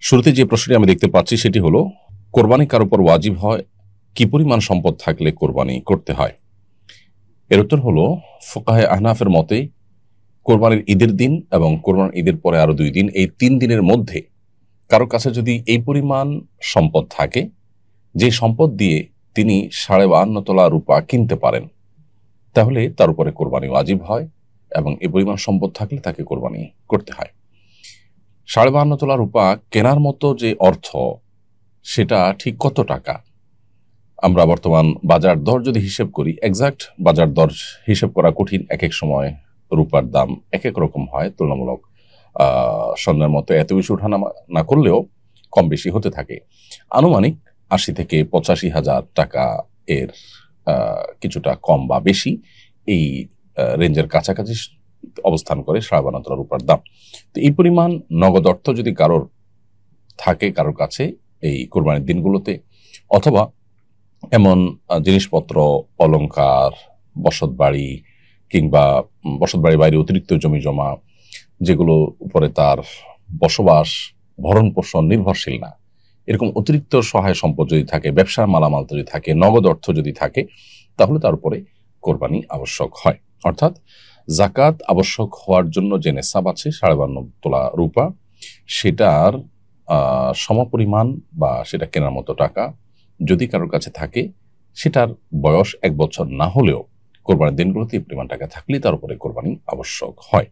শুরুতে যে প্রশ্নটি আমি দেখতে পাচ্ছি সেটি হলো, কোরবানি কার উপর ওয়াজিব হয়, কি পরিমাণ সম্পদ থাকলে কোরবানি করতে হয়? এর উত্তর হলো, ফুকাহে আহনাফের মতে কোরবানির ঈদের দিন এবং কোরবানির ঈদের পরে আরো 2 দিন, এই 3 দিনের মধ্যে কারো কাছে যদি এই পরিমাণ সম্পদ থাকে, যে সম্পদ দিয়ে তিনি 52.5 তোলা রূপা কিনতে পারেন, তাহলে তার উপরে কোরবানি ওয়াজিব হয় এবং এই পরিমাণ সম্পদ থাকলে তাকে কোরবানি করতে হয়। 52.5 তোলা রূপা কেনার মতো যে অর্থ, সেটা ঠিক কত টাকা? আমরা বর্তমান বাজার দর যদি হিসেব করি, এক্সাক্ট বাজার দর হিসেব করা কঠিন। একেক সময় রূপার দাম একেক রকম হয়, তুলনামূলক স্বর্ণের মতো এত বেশি ওঠানামা না করলেও কম বেশি হতে থাকে। আনুমানিক 80 থেকে 85 হাজার টাকা এর কিছুটা কম বা বেশি এই রেঞ্জের কাছাকাছি অবস্থান করে 52 তোলা রূপার দাম। তো এই পরিমাণ নগদ অর্থ যদি কারোর থাকে কারোর কাছে এই কোরবানির দিনগুলোতে, অথবা এমন জিনিসপত্র, অলংকার, বসতবাড়ি কিংবা বসতবাড়ির বাইরে অতিরিক্ত জমি জমা, যেগুলো উপরে তার বসবাস, ভরণ পোষণ নির্ভরশীল না, এরকম অতিরিক্ত সহায় সম্পদ যদি থাকে, ব্যবসার মালামাল যদি থাকে, নগদ অর্থ যদি থাকে, তাহলে তার উপরে কোরবানি আবশ্যক হয়। অর্থাৎ জাকাত আবশ্যক হওয়ার জন্য যে নেশাব আছে 52 তোলা রূপা, সেটার সমপরিমাণ বা সেটা কেনার মতো টাকা যদি কারোর কাছে থাকে, সেটার বয়স 1 বছর না হলেও কোরবানির দিনগুলোতে এই পরিমাণ টাকা থাকলেই তার উপরে কোরবানি আবশ্যক হয়।